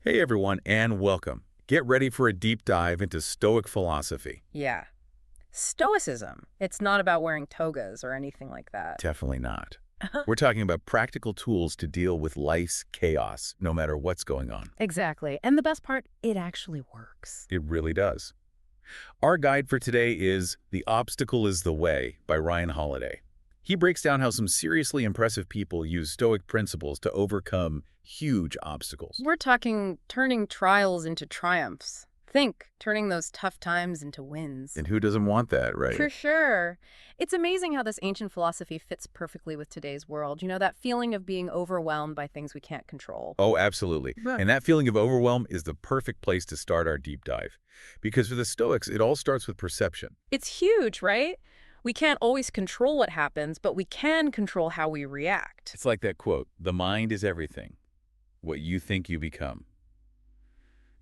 Hey everyone, and welcome. Get ready for a deep dive into Stoic philosophy. Yeah. Stoicism. It's not about wearing togas or anything like that. Definitely not. We're talking about practical tools to deal with life's chaos, no matter what's going on. Exactly. And the best part, it actually works. It really does. Our guide for today is The Obstacle is the Way by Ryan Holiday. He breaks down how some seriously impressive people use Stoic principles to overcome huge obstacles. We're talking turning trials into triumphs. Think, turning those tough times into wins. And who doesn't want that, right? For sure. It's amazing how this ancient philosophy fits perfectly with today's world. You know, that feeling of being overwhelmed by things we can't control. Oh, absolutely. Yeah. And that feeling of overwhelm is the perfect place to start our deep dive. Because for the Stoics, it all starts with perception. It's huge, right? We can't always control what happens, but we can control how we react. It's like that quote, "The mind is everything. What you think you become."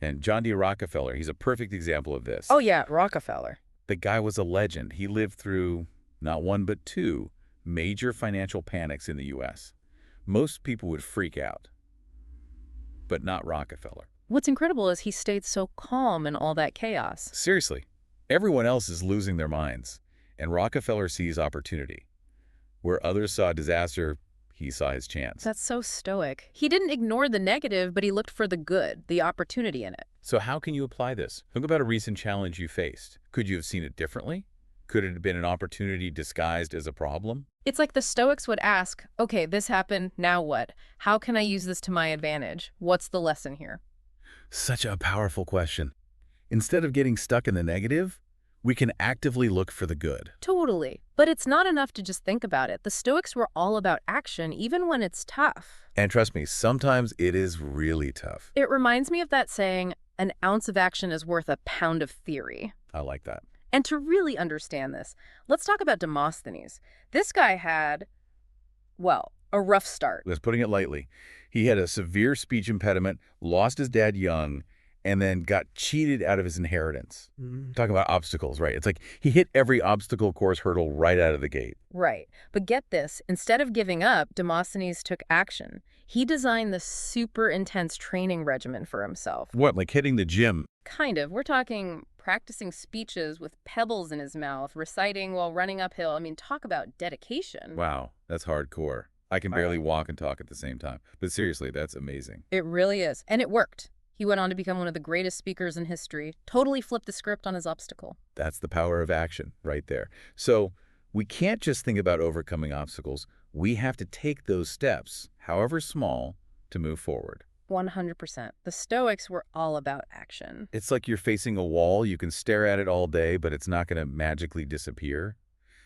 And John D. Rockefeller, he's a perfect example of this. Oh yeah, Rockefeller. The guy was a legend. He lived through not one but two major financial panics in the U.S. Most people would freak out, but not Rockefeller. What's incredible is he stayed so calm in all that chaos. Seriously, everyone else is losing their minds, and Rockefeller sees opportunity. Where others saw disaster, he saw his chance. That's so stoic. He didn't ignore the negative, but he looked for the good, the opportunity in it. So how can you apply this? Think about a recent challenge you faced. Could you have seen it differently? Could it have been an opportunity disguised as a problem? It's like the Stoics would ask, okay, this happened, now what? How can I use this to my advantage? What's the lesson here? Such a powerful question. Instead of getting stuck in the negative, we can actively look for the good. Totally. But it's not enough to just think about it. The Stoics were all about action, even when it's tough. And trust me, sometimes it is really tough. It reminds me of that saying, an ounce of action is worth a pound of theory. I like that. And to really understand this, let's talk about Demosthenes. This guy had, well, a rough start. That's putting it lightly. He had a severe speech impediment, lost his dad young, and then got cheated out of his inheritance. Talking about obstacles, right? It's like he hit every obstacle course hurdle right out of the gate. Right. But get this, instead of giving up, Demosthenes took action. He designed this super intense training regimen for himself. What, like hitting the gym? Kind of. We're talking practicing speeches with pebbles in his mouth, reciting while running uphill. I mean, talk about dedication. Wow, that's hardcore. I can barely walk and talk at the same time. But seriously, that's amazing. It really is. And it worked. He went on to become one of the greatest speakers in history, totally flipped the script on his obstacle. That's the power of action right there. So we can't just think about overcoming obstacles. We have to take those steps, however small, to move forward. 100%. The Stoics were all about action. It's like you're facing a wall. You can stare at it all day, but it's not going to magically disappear.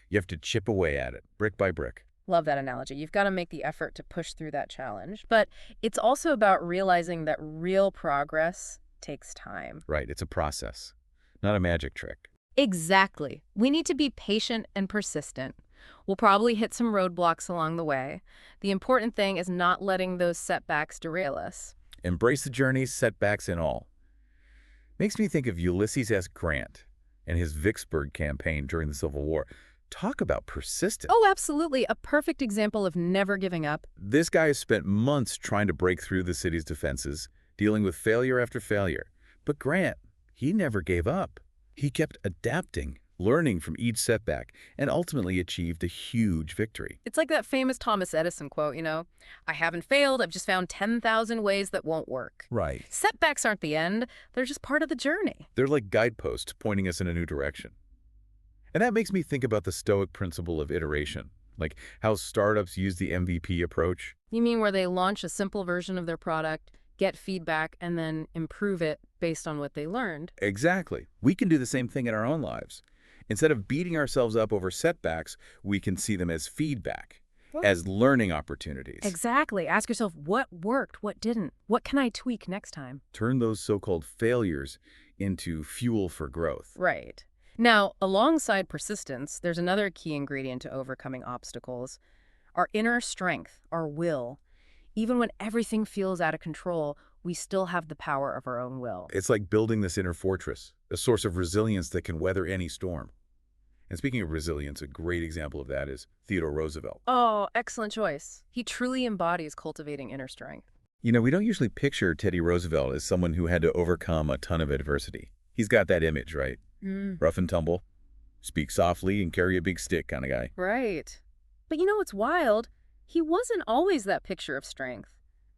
You have to chip away at it, brick by brick. Love that analogy. You've got to make the effort to push through that challenge. But it's also about realizing that real progress takes time. Right, it's a process, not a magic trick. Exactly. We need to be patient and persistent. We'll probably hit some roadblocks along the way. The important thing is not letting those setbacks derail us. Embrace the journey, setbacks and all. Makes me think of Ulysses S. Grant and his Vicksburg campaign during the Civil War. Talk about persistence. Oh, absolutely. A perfect example of never giving up. This guy has spent months trying to break through the city's defenses, dealing with failure after failure. But Grant, he never gave up. He kept adapting, learning from each setback, and ultimately achieved a huge victory. It's like that famous Thomas Edison quote, I haven't failed, I've just found 10,000 ways that won't work. Right. Setbacks aren't the end, they're just part of the journey. They're like guideposts pointing us in a new direction. And that makes me think about the Stoic principle of iteration, like how startups use the MVP approach. You mean where they launch a simple version of their product, get feedback, and then improve it based on what they learned? Exactly. We can do the same thing in our own lives. Instead of beating ourselves up over setbacks, we can see them as feedback, as learning opportunities. Exactly. Ask yourself, what worked, what didn't? What can I tweak next time? Turn those so-called failures into fuel for growth. Right. Now, alongside persistence, there's another key ingredient to overcoming obstacles. Our inner strength, our will. Even when everything feels out of control, we still have the power of our own will. It's like building this inner fortress, a source of resilience that can weather any storm. And speaking of resilience, a great example of that is Theodore Roosevelt. Oh, excellent choice. He truly embodies cultivating inner strength. We don't usually picture Teddy Roosevelt as someone who had to overcome a ton of adversity. He's got that image, right? Mm. Rough and tumble, speak softly and carry a big stick kind of guy. Right. But you know what's wild? He wasn't always that picture of strength.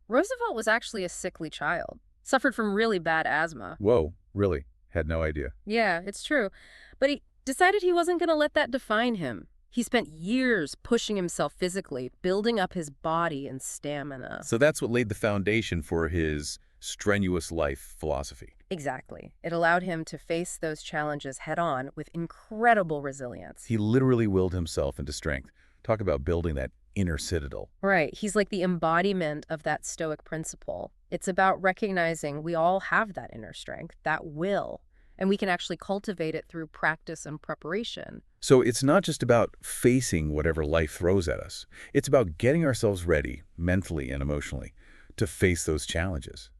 Roosevelt was actually a sickly child, suffered from really bad asthma. Whoa, really? Had no idea. Yeah, it's true. But he decided he wasn't going to let that define him. He spent years pushing himself physically, building up his body and stamina. So that's what laid the foundation for his strenuous life philosophy. Exactly. It allowed him to face those challenges head-on with incredible resilience. He literally willed himself into strength. Talk about building that inner citadel. Right. He's like the embodiment of that Stoic principle. It's about recognizing we all have that inner strength, that will, and we can actually cultivate it through practice and preparation. So it's not just about facing whatever life throws at us. It's about getting ourselves ready, mentally and emotionally, to face those challenges.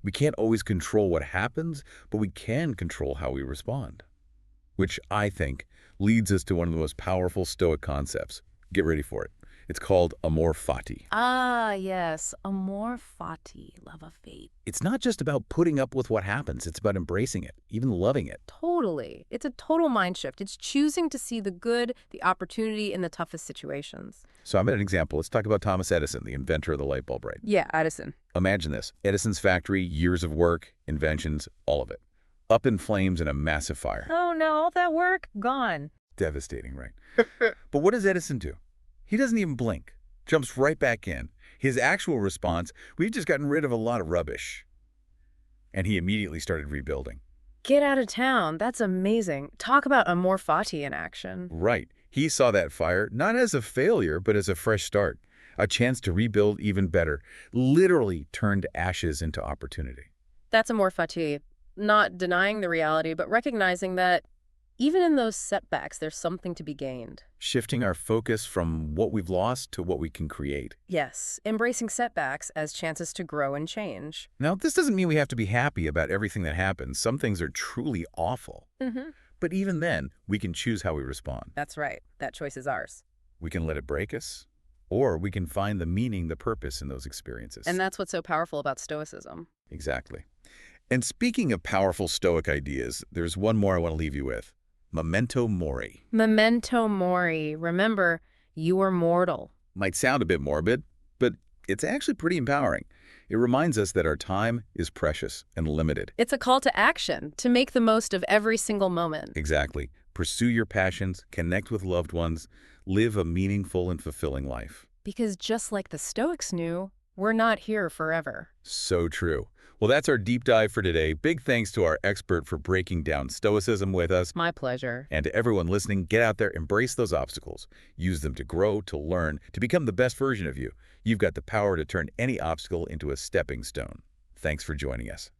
We can't always control what happens, but we can control how we respond. Which I think leads us to one of the most powerful Stoic concepts. Get ready for it. It's called amor fati. Ah, yes. Amor fati, love of fate. It's not just about putting up with what happens. It's about embracing it, even loving it. Totally. It's a total mind shift. It's choosing to see the good, the opportunity in the toughest situations. So I'm at an example. Let's talk about Thomas Edison, the inventor of the light bulb, right? Yeah, Edison. Imagine this. Edison's factory, years of work, inventions, all of it. Up in flames in a massive fire. Oh no, all that work, gone. Devastating, right? But what does Edison do? He doesn't even blink. Jumps right back in. His actual response, we've just gotten rid of a lot of rubbish. And he immediately started rebuilding. Get out of town. That's amazing. Talk about amor fati in action. Right. He saw that fire not as a failure, but as a fresh start. A chance to rebuild even better. Literally turned ashes into opportunity. That's amor fati. Not denying the reality, but recognizing that even in those setbacks, there's something to be gained. Shifting our focus from what we've lost to what we can create. Yes, embracing setbacks as chances to grow and change. Now, this doesn't mean we have to be happy about everything that happens. Some things are truly awful. But even then, we can choose how we respond. That's right. That choice is ours. We can let it break us, or we can find the meaning, the purpose in those experiences. And that's what's so powerful about Stoicism. Exactly. And speaking of powerful Stoic ideas, there's one more I want to leave you with. Memento mori. Memento mori. Remember, you are mortal. Might sound a bit morbid, but it's actually pretty empowering. It reminds us that our time is precious and limited. It's a call to action, to make the most of every single moment. Exactly. Pursue your passions, connect with loved ones, live a meaningful and fulfilling life. Because just like the Stoics knew, we're not here forever. So true. Well, that's our deep dive for today. Big thanks to our expert for breaking down Stoicism with us. My pleasure. And to everyone listening, get out there, embrace those obstacles. Use them to grow, to learn, to become the best version of you. You've got the power to turn any obstacle into a stepping stone. Thanks for joining us.